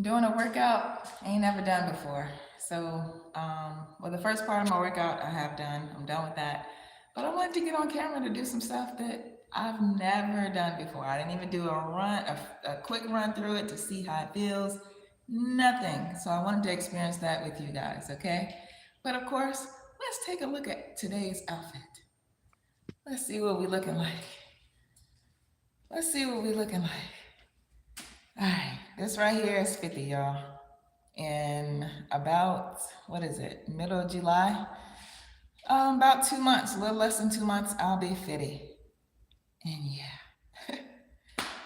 Doing a workout I ain't never done before. So, the first part of my workout I have done. I'm done with that. But I wanted to get on camera to do some stuff that I've never done before. I didn't even do a quick run through it to see how it feels. Nothing. So I wanted to experience that with you guys, okay? But of course, let's take a look at today's outfit. Let's see what we looking like. Let's see what we looking like. All right, this right here is 50, y'all. In about, what is it, middle of July? About 2 months, a little less than 2 months, I'll be 50. And yeah,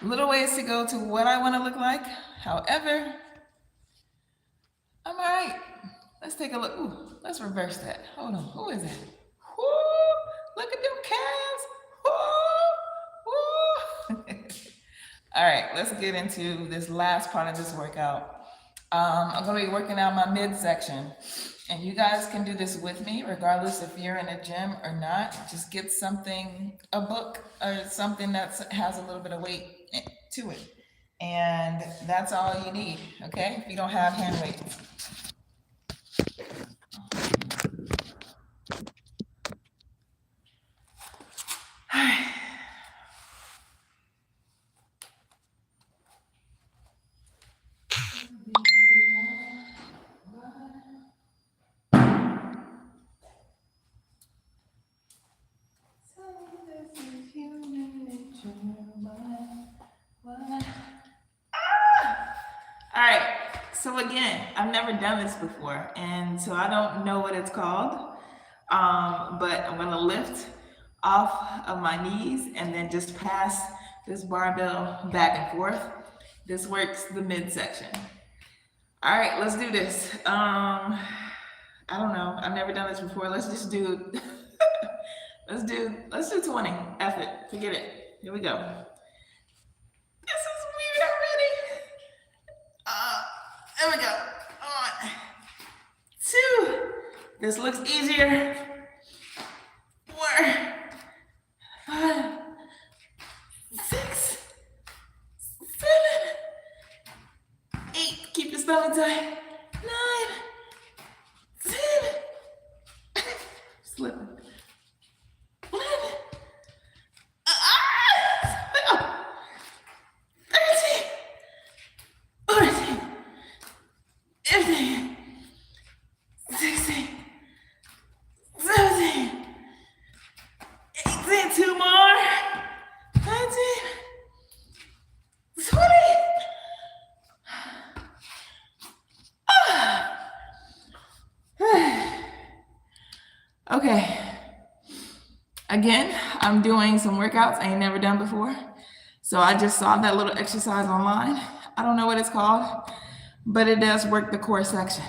little ways to go to what I want to look like. However, I'm all right. Let's take a look. Ooh, let's reverse that. Hold on, who is it? Woo! Look at them calves. Woo! Woo! All right, let's get into this last part of this workout. I'm gonna be working out my midsection, and you guys can do this with me, regardless if you're in a gym or not. Just get something, a book or something that has a little bit of weight to it, and that's all you need. Okay, if you don't have hand weights. All right, so again, I've never done this before, and so I don't know what it's called, but I'm gonna lift off of my knees and then just pass this barbell back and forth. This works the midsection. All right, let's do this. I don't know, I've never done this before. Let's just do, let's do 20. F it, forget it. Here we go. This is weird already. There we go. On. 2. This looks easier. 4. 5. 6. 7. 8. Keep your stomach tight. 9. 10. Slipping. 11. 13. 14. 15. 16. 17. 18. 2 more. 19. 20. Okay. Again, I'm doing some workouts I ain't never done before. So I just saw that little exercise online. I don't know what it's called, but it does work the core section.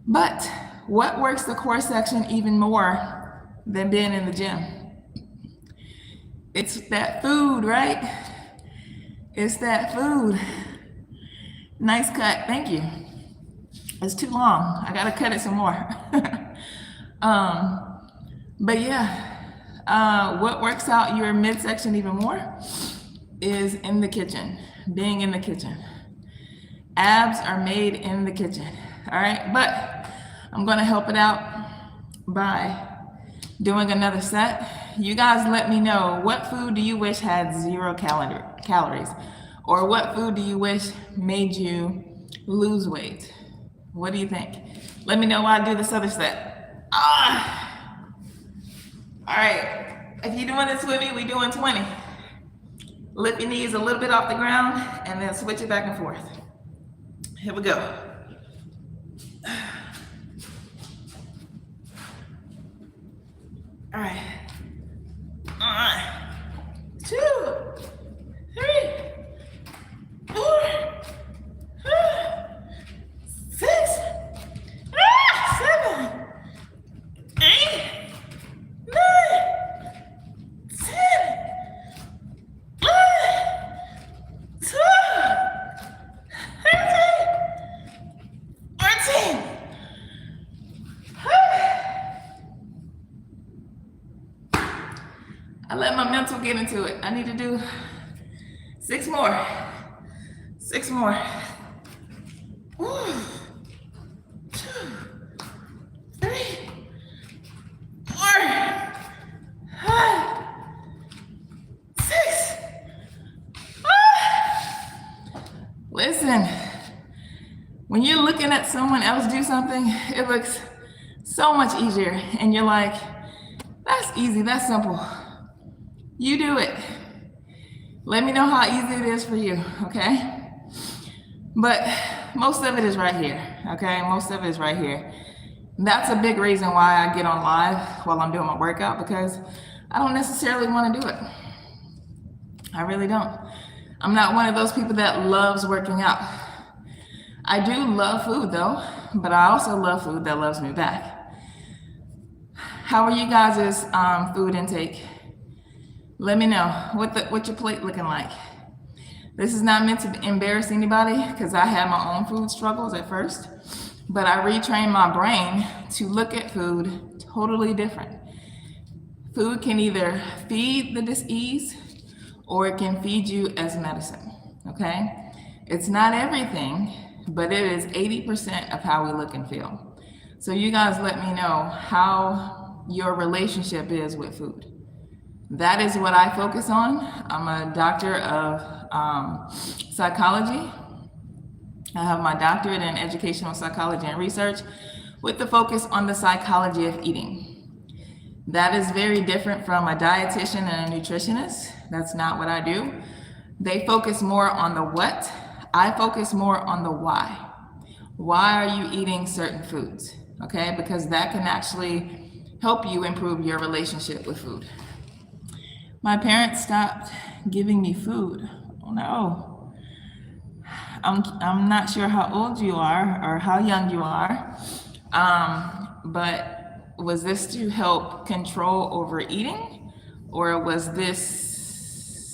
But what works the core section even more than being in the gym? It's that food, right? It's that food. Nice cut, thank you. It's too long, I gotta cut it some more. But yeah, what works out your midsection even more is in the kitchen, being in the kitchen. Abs are made in the kitchen, all right? But I'm gonna help it out by doing another set. You guys let me know, what food do you wish had 0 calories? Or what food do you wish made you lose weight? What do you think? Let me know while I do this other set. All right, if you're doing this with me, we're doing 20. Lift your knees a little bit off the ground and then switch it back and forth. Here we go. All right. 2, 3, 4, 5, 6, 7, 8, 9, 10, 11, 12, 13, 14. I let my mental get into it. I need to do 6 more. 6 more. One, two, three, 4, 5, 6. Listen, when you're looking at someone else do something, it looks so much easier, and you're like, that's easy, that's simple. You do it. Let me know how easy it is for you, okay? But most of it is right here, okay? Most of it is right here. That's a big reason why I get on live while I'm doing my workout, because I don't necessarily want to do it. I really don't. I'm not one of those people that loves working out. I do love food though, but I also love food that loves me back. How are you guys' food intake? Let me know what your plate looking like. This is not meant to embarrass anybody, because I had my own food struggles at first, but I retrained my brain to look at food totally different. Food can either feed the dis-ease or it can feed you as medicine, okay? It's not everything, but it is 80% of how we look and feel. So you guys let me know how your relationship is with food. That is what I focus on. I'm a doctor of psychology. I have my doctorate in educational psychology and research with the focus on the psychology of eating. That is very different from a dietitian and a nutritionist. That's not what I do. They focus more on the what. I focus more on the why. Why are you eating certain foods? Okay, because that can actually help you improve your relationship with food. My parents stopped giving me food. Oh no. I'm not sure how old you are or how young you are, but was this to help control overeating, or was this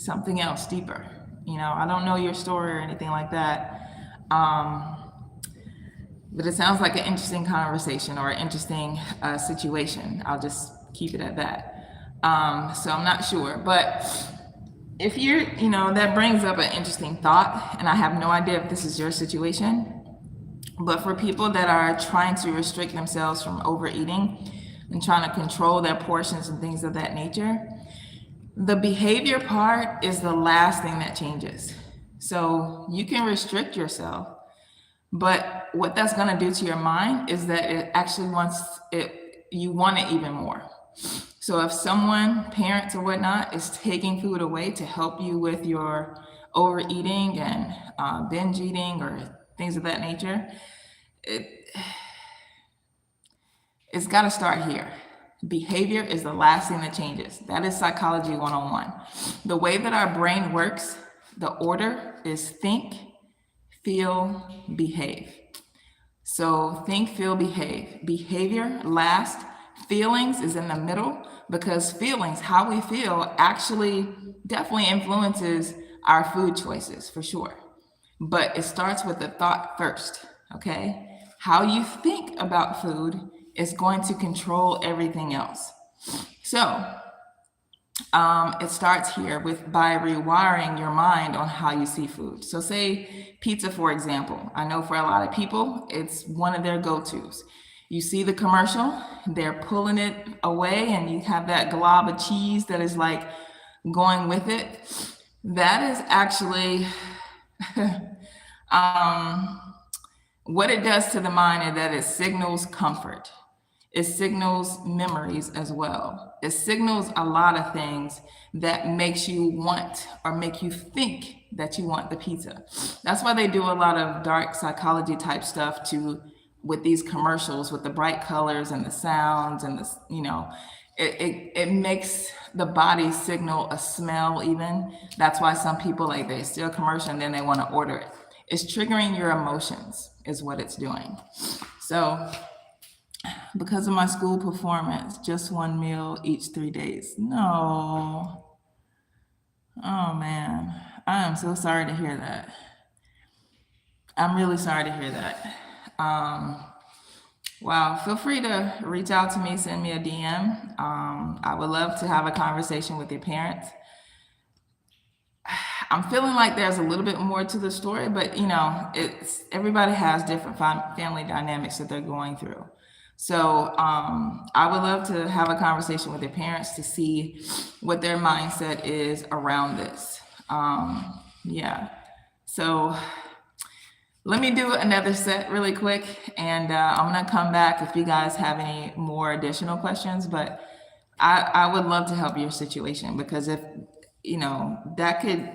something else deeper? You know, I don't know your story or anything like that, but it sounds like an interesting conversation or an interesting situation. I'll just keep it at that. So I'm not sure, but if you're, that brings up an interesting thought, and I have no idea if this is your situation, but for people that are trying to restrict themselves from overeating and trying to control their portions and things of that nature, the behavior part is the last thing that changes. So you can restrict yourself, but what that's going to do to your mind is that it actually you want it even more. So if someone, parents or whatnot, is taking food away to help you with your overeating and binge eating or things of that nature, it's got to start here. Behavior is the last thing that changes. That is psychology 101. The way that our brain works, the order is think, feel, behave. So think, feel, behave. Behavior last. Feelings is in the middle, because feelings, how we feel, actually definitely influences our food choices for sure. But it starts with the thought first, okay? How you think about food is going to control everything else. So it starts here by rewiring your mind on how you see food. So say pizza, for example. I know for a lot of people, it's one of their go-tos. You see the commercial, they're pulling it away, and you have that glob of cheese that is like going with it. That is actually what it does to the mind, is that it signals comfort. It signals memories as well. It signals a lot of things that makes you want or make you think that you want the pizza. That's why they do a lot of dark psychology type stuff with these commercials, with the bright colors and the sounds and it makes the body signal a smell even. That's why some people, like, they see a commercial and then they want to order it. It's triggering your emotions is what it's doing. So because of my school performance, just one meal each 3 days. No. Oh man, I am so sorry to hear that. I'm really sorry to hear that. Wow, feel free to reach out to me, send me a DM. I would love to have a conversation with your parents. I'm feeling like there's a little bit more to the story, but you know, it's everybody has different family dynamics that they're going through. So I would love to have a conversation with their parents to see what their mindset is around this. Yeah. So let me do another set really quick, and I'm gonna come back if you guys have any more additional questions. But I would love to help your situation, because if you know that could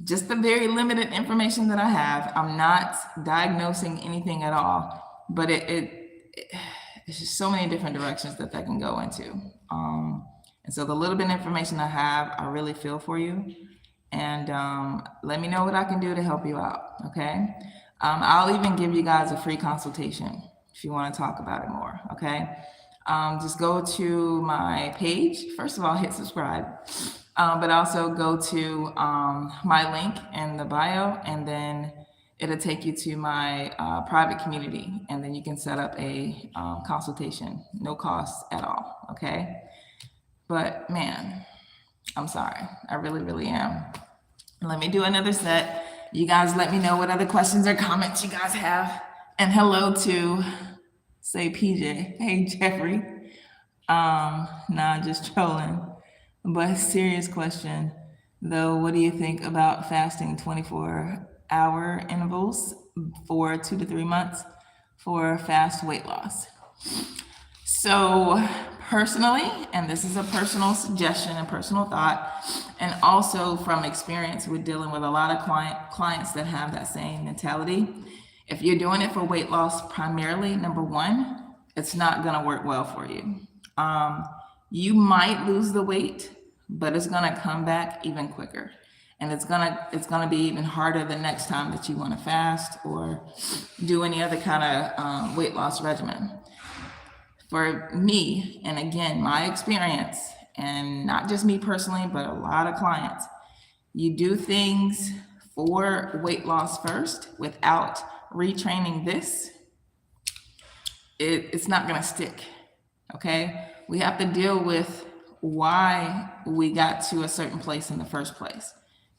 just the very limited information that I have, I'm not diagnosing anything at all, but it's just so many different directions that can go into. And so the little bit of information I have, I really feel for you. And let me know what I can do to help you out, okay? I'll even give you guys a free consultation if you want to talk about it more, okay? Just go to my page. First of all, hit subscribe, but also go to my link in the bio, and then it'll take you to my private community, and then you can set up a consultation, no cost at all, okay? But man, I'm sorry, I really, really am. Let me do another set. You guys let me know what other questions or comments you guys have. And hello to, say PJ. Hey, Jeffrey. Nah, just trolling. But serious question, though, what do you think about fasting 24-hour intervals for 2 to 3 months for fast weight loss? So personally, and this is a personal suggestion and personal thought, and also from experience with dealing with a lot of clients that have that same mentality, if you're doing it for weight loss primarily, number one, it's not gonna work well for you. You might lose the weight, but it's gonna come back even quicker. And it's gonna be even harder the next time that you wanna fast or do any other kind of weight loss regimen. For me, and again, my experience, and not just me personally, but a lot of clients, you do things for weight loss first without retraining this, it's not gonna stick, okay? We have to deal with why we got to a certain place in the first place.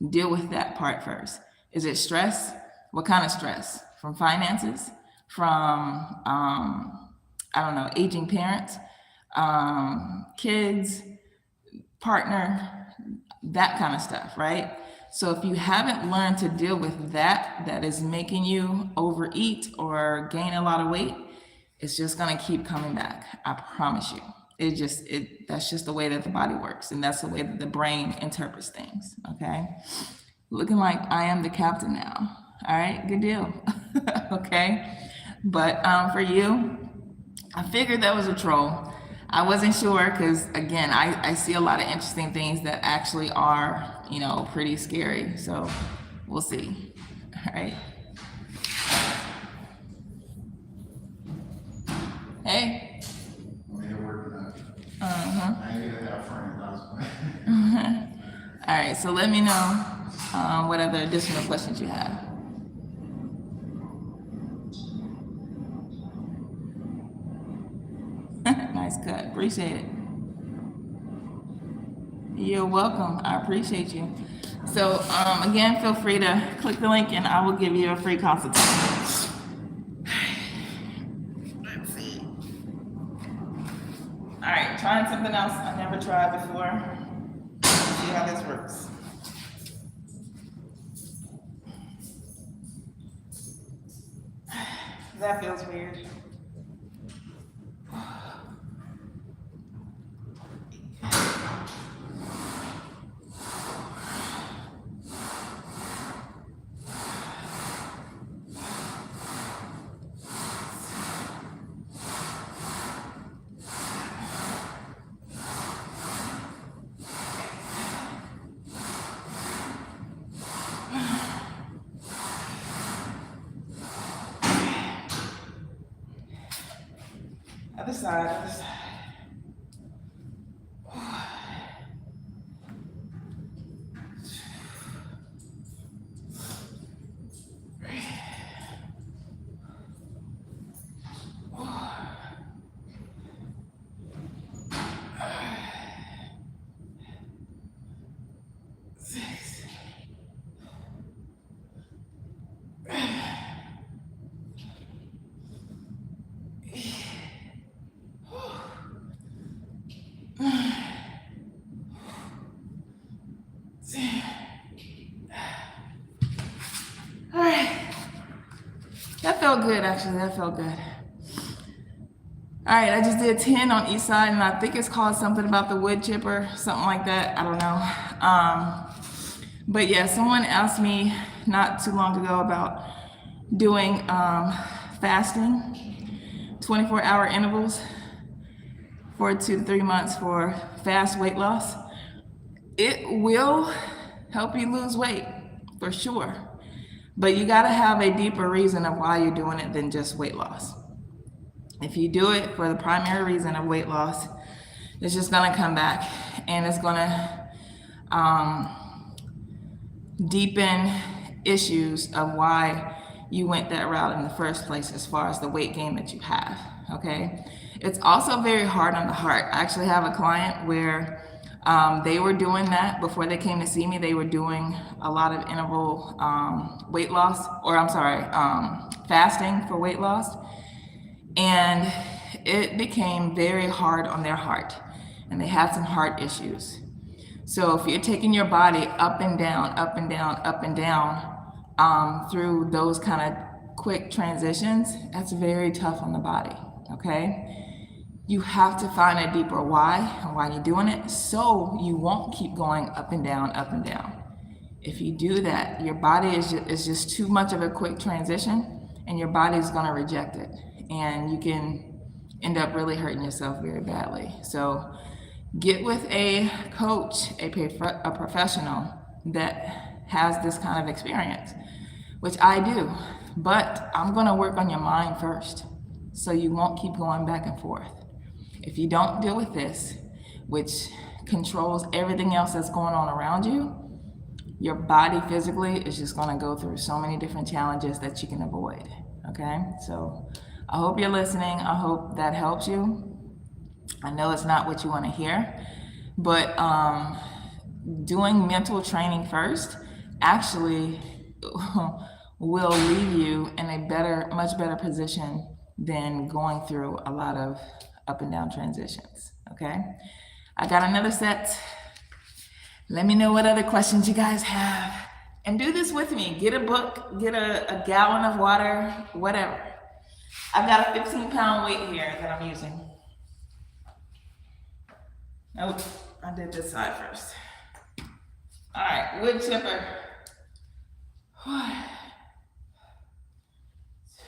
Deal with that part first. Is it stress? What kind of stress? From finances? From, I don't know, aging parents, kids, partner, that kind of stuff, right? So if you haven't learned to deal with that is making you overeat or gain a lot of weight, it's just gonna keep coming back. I promise you. That's just the way that the body works, and that's the way that the brain interprets things, okay? Looking like I am the captain now. All right, good deal. Okay, but for you, I figured that was a troll. I wasn't sure because, again, I see a lot of interesting things that actually are, you know, pretty scary. So we'll see. All right. Hey. We're working on it. Uh-huh. I need to have friends, that's why. All right, so let me know what other additional questions you have. Nice cut. Appreciate it. You're welcome. I appreciate you. So again, feel free to click the link and I will give you a free consultation. Let's see. All right, trying something else I never tried before. Let's see how this works. That feels weird. Other side, other side. felt good, actually. That felt good. All right, I just did 10 on each side, and I think it's called something about the wood chipper, something like that. I don't know. But yeah, someone asked me not too long ago about doing fasting, 24-hour intervals for 2 to 3 months for fast weight loss. It will help you lose weight, for sure. But you gotta have a deeper reason of why you're doing it than just weight loss. If you do it for the primary reason of weight loss, it's just gonna come back and it's gonna deepen issues of why you went that route in the first place as far as the weight gain that you have, okay? It's also very hard on the heart. I actually have a client where they were doing that before they came to see me. They were doing a lot of interval weight loss, or I'm sorry, fasting for weight loss. And it became very hard on their heart, and they had some heart issues. So if you're taking your body up and down, up and down, up and down through those kind of quick transitions, that's very tough on the body, okay? You have to find a deeper why and why you're doing it, so you won't keep going up and down, up and down. If you do that, your body is just too much of a quick transition, and your body is going to reject it, and you can end up really hurting yourself very badly. So get with a coach, a professional that has this kind of experience, which I do. But I'm going to work on your mind first, so you won't keep going back and forth. If you don't deal with this, which controls everything else that's going on around you, your body physically is just going to go through so many different challenges that you can avoid, okay? So I hope you're listening. I hope that helps you. I know it's not what you want to hear, but doing mental training first actually will leave you in a much better position than going through a lot of up and down transitions, okay? I got another set. Let me know what other questions you guys have. And do this with me. Get a book, get a gallon of water, whatever. I've got a 15-pound weight here that I'm using. Nope, I did this side first. All right, wood chipper. 1, 2,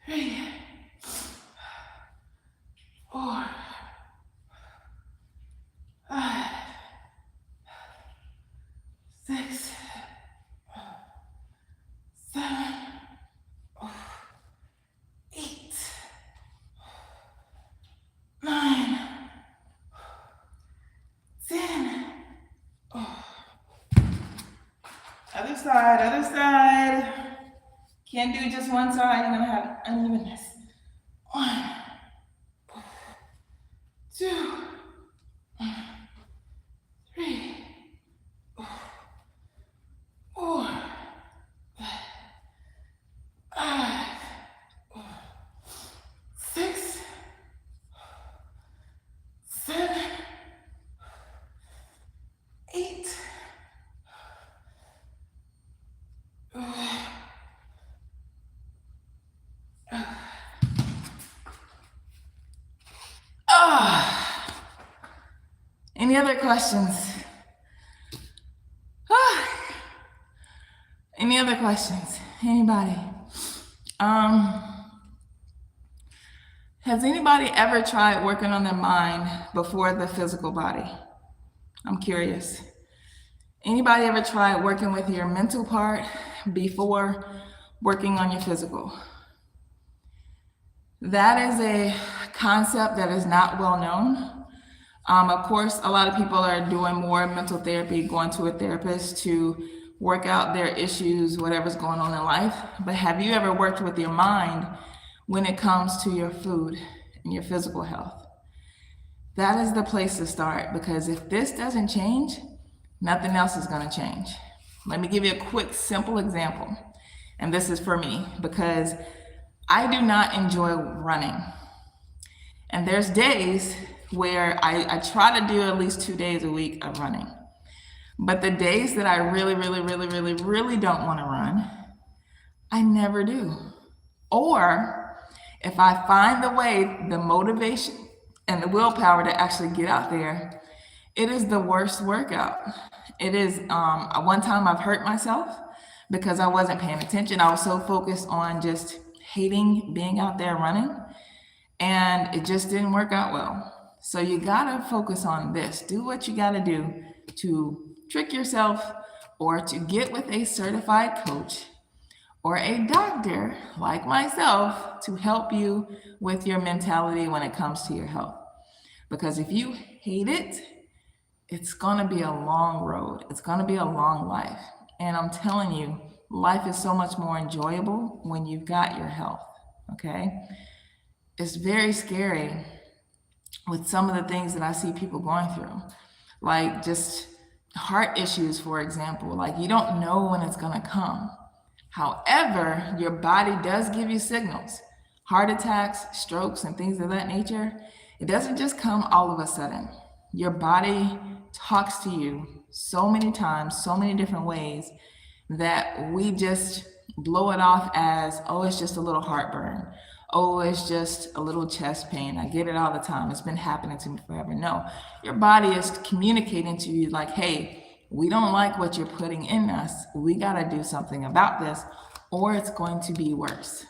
3, 4, 5, 6, 7, 8, 9, 10. Other side, other side. Can't do just one side, you're gonna have unevenness. 1, 2, 3, 4, 5, 6, 7, 8. Any other questions? Any other questions? Anybody? Has anybody ever tried working on their mind before the physical body? I'm curious. Anybody ever tried working with your mental part before working on your physical? That is a concept that is not well known. Of course, a lot of people are doing more mental therapy, going to a therapist to work out their issues, whatever's going on in life. But have you ever worked with your mind when it comes to your food and your physical health? That is the place to start, because if this doesn't change, nothing else is going to change. Let me give you a quick, simple example. And this is for me, because I do not enjoy running. And there's days where I try to do at least 2 days a week of running. But the days that I really don't want to run, I never do. Or if I find the way, the motivation and the willpower to actually get out there, it is the worst workout. It is, one time I've hurt myself because I wasn't paying attention. I was so focused on just hating being out there running, and it just didn't work out well. So you gotta focus on this. Do what you gotta do to trick yourself or to get with a certified coach or a doctor like myself to help you with your mentality when it comes to your health. Because if you hate it, it's gonna be a long road. It's gonna be a long life. And I'm telling you, life is so much more enjoyable when you've got your health. Okay? It's very scary with some of the things that I see people going through, like just heart issues, for example. Like, you don't know when it's gonna come. However, your body does give you signals. Heart attacks, strokes, and things of that nature, it doesn't just come all of a sudden. Your body talks to you so many times, so many different ways, that we just blow it off as, oh, it's just a little heartburn. Oh, it's just a little chest pain. I get it all the time. It's been happening to me forever. No, your body is communicating to you like, hey, we don't like what you're putting in us. We got to do something about this, or it's going to be worse.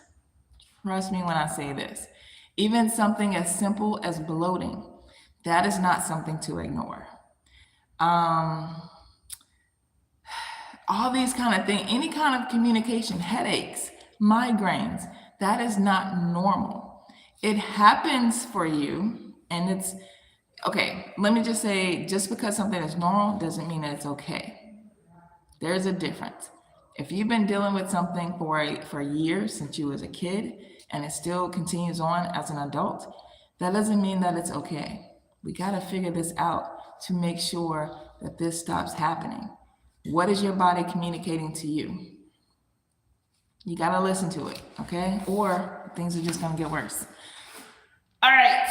Trust me when I say this. Even something as simple as bloating, that is not something to ignore. Um, all these kind of things, any kind of communication, headaches, migraines, that is not normal. It happens for you, and it's okay. Let me just say, just because something is normal doesn't mean that it's okay. There's a difference. If you've been dealing with something for years since you was a kid, and it still continues on as an adult, that doesn't mean that it's okay. We got to figure this out to make sure that this stops happening. What is your body communicating to you? You got to listen to it, okay? Or things are just going to get worse. All right.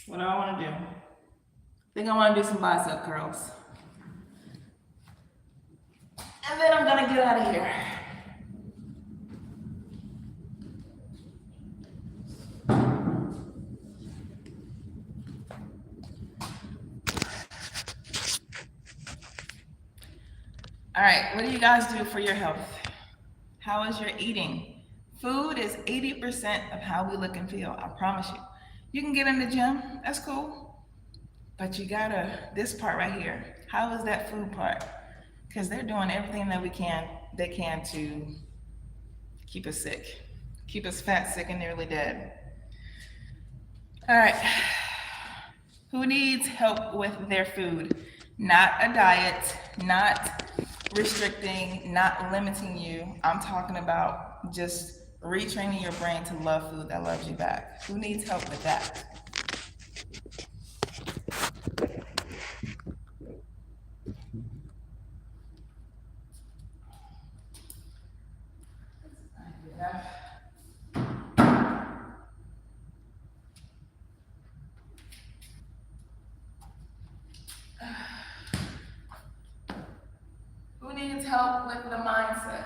What do I want to do? I think I want to do some bicep curls. And then I'm going to get out of here. All right, what do you guys do for your health? How is your eating? Food is 80% of how we look and feel, I promise you. You can get in the gym, that's cool. But you gotta, this part right here, how is that food part? Because they're doing everything that they can to keep us sick, keep us fat, sick, and nearly dead. All right, who needs help with their food? Not a diet, not restricting, not limiting you. I'm talking about just retraining your brain to love food that loves you back. Who needs help with that? Who needs help with the mindset?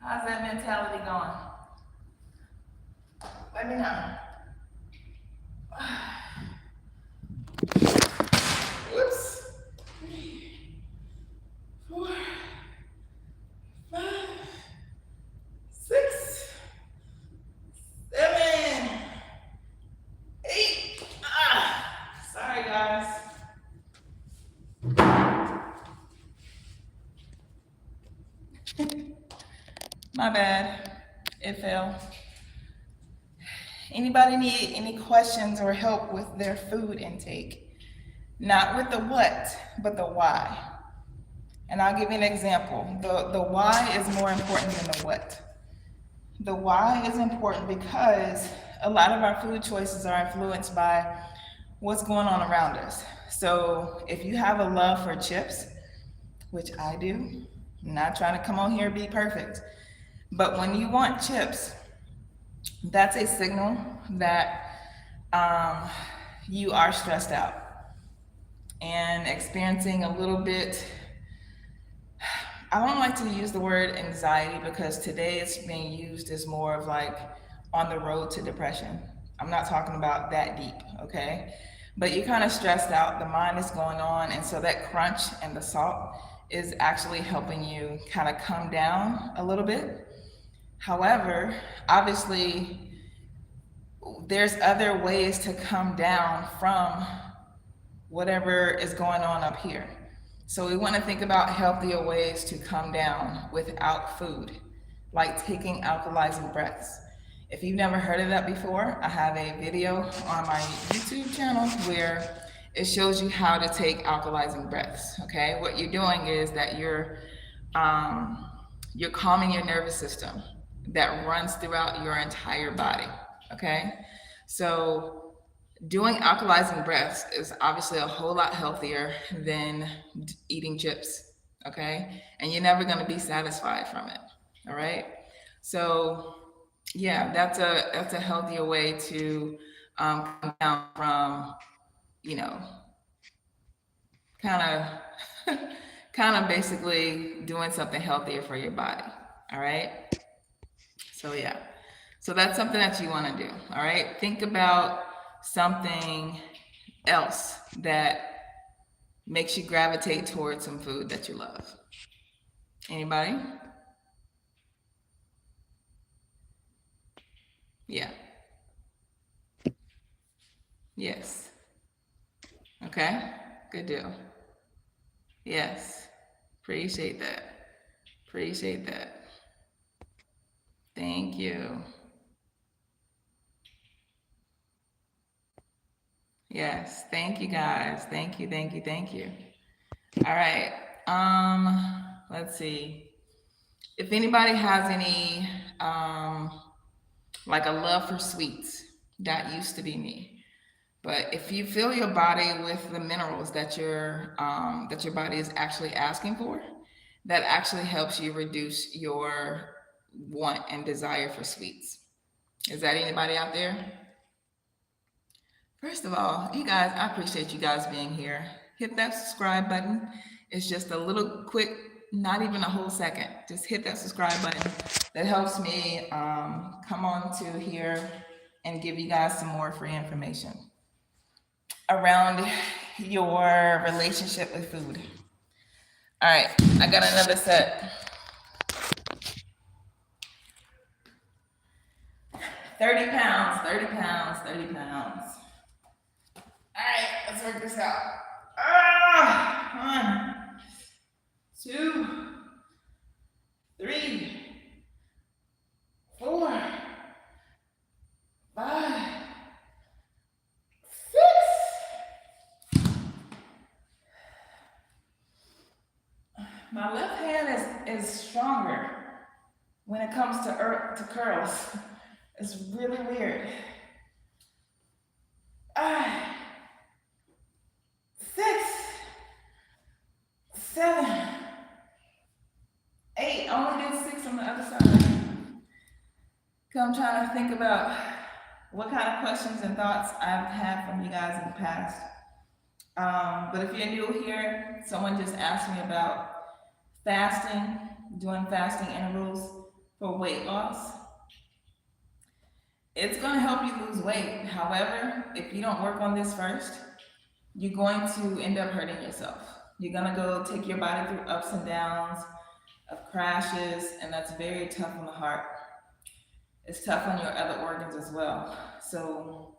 How's that mentality going? Let me know. Whoops. 3, 4, 5, 6, 7, 8. All My bad. It fell. Anybody need any questions or help with their food intake? Not with the what, but the why. And I'll give you an example. The why is more important than the what. The why is important because a lot of our food choices are influenced by what's going on around us. So if you have a love for chips, which I do, I'm not trying to come on here and be perfect, but when you want chips, that's a signal that you are stressed out and experiencing a little bit. I don't like to use the word anxiety because today it's being used as more of like on the road to depression. I'm not talking about that deep, okay? But you're kind of stressed out, the mind is going on, and so that crunch and the salt is actually helping you kind of come down a little bit. However, obviously, there's other ways to come down from whatever is going on up here. So we want to think about healthier ways to come down without food, like taking alkalizing breaths. If you've never heard of that before, I have a video on my YouTube channel where it shows you how to take alkalizing breaths. Okay, what you're doing is that you're calming your nervous system that runs throughout your entire body. Okay, so doing alkalizing breaths is obviously a whole lot healthier than eating chips. Okay, and you're never going to be satisfied from it. All right, so yeah, that's a healthier way to come down from, you know, kind of kind of basically doing something healthier for your body. All right, so yeah, so that's something that you want to do. All right, think about something else that makes you gravitate towards some food that you love. Anybody? Yeah. Yes. Okay. Good deal. Yes. Appreciate that. Appreciate that. Thank you. Yes. Thank you guys. Thank you. Thank you. Thank you. All right. Let's see. If anybody has any like a love for sweets, that used to be me. But if you fill your body with the minerals that your body is actually asking for, that actually helps you reduce your want and desire for sweets. Is that anybody out there? First of all, you guys, I appreciate you guys being here. Hit that subscribe button. It's just a little quick, not even a whole second. Just hit that subscribe button. That helps me come on to here and give you guys some more free information around your relationship with food. All right, I got another set. 30 pounds, 30 pounds, 30 pounds. All right, let's work this out. 1, 2, 3, 4, 5, 6. My left hand is stronger when it comes to curls. It's really weird. 6, 7, 8. I only did 6 on the other side. Cause I'm trying to think about what kind of questions and thoughts I've had from you guys in the past. But if you're new here, someone just asked me about fasting, doing fasting intervals for weight loss. It's going to help you lose weight. However, if you don't work on this first, you're going to end up hurting yourself. You're going to go take your body through ups and downs of crashes, and that's very tough on the heart. It's tough on your other organs as well. So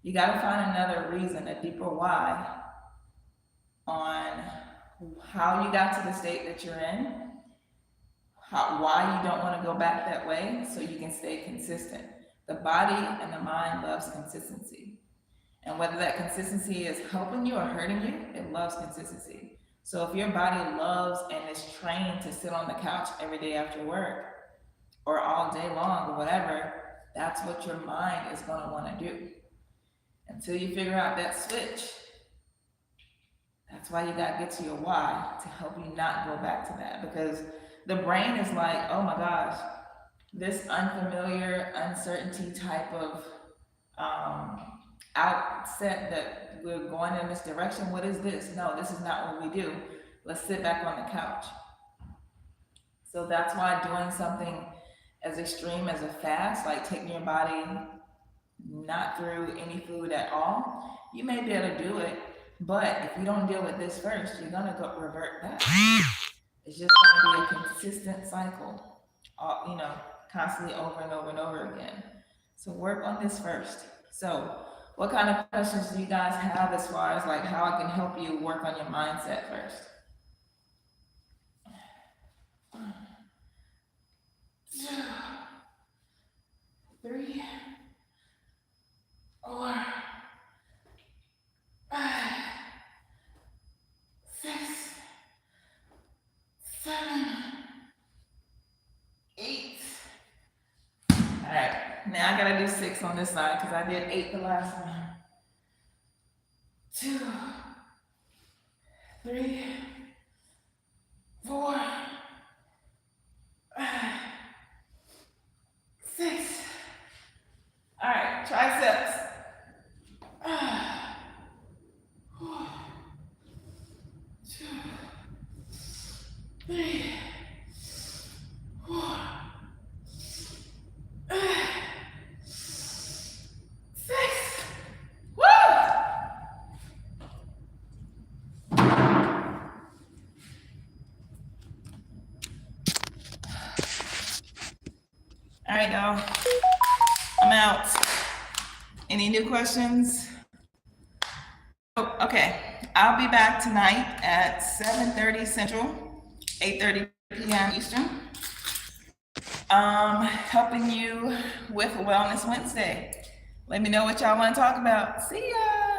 you got to find another reason, a deeper why on how you got to the state that you're in, why you don't want to go back that way so you can stay consistent. The body and the mind loves consistency. And whether that consistency is helping you or hurting you, it loves consistency. So if your body loves and is trained to sit on the couch every day after work or all day long or whatever, that's what your mind is going to want to do. Until you figure out that switch, that's why you got to get to your why, to help you not go back to that. Because the brain is like, oh my gosh, this unfamiliar, uncertainty type of outset that we're going in this direction. What is this? No, this is not what we do. Let's sit back on the couch. So that's why doing something as extreme as a fast, like taking your body not through any food at all, you may be able to do it, but if you don't deal with this first, you're gonna go revert back. It's just gonna be a consistent cycle, constantly over and over and over again. So work on this first. So what kind of questions do you guys have as far as like how I can help you work on your mindset first? 3, 4, 5, 6, 7, 8. All right, now I gotta do 6 on this side because I did 8 the last one. 2, 3, 4, 5, 6. All right, triceps. 2, 3, 4, 6. Woo! All right, y'all. I'm out. Any new questions? Oh, okay. I'll be back tonight at 7:30 Central, 8:30 p.m. Eastern. Helping you with Wellness Wednesday. Let me know what y'all want to talk about. See ya.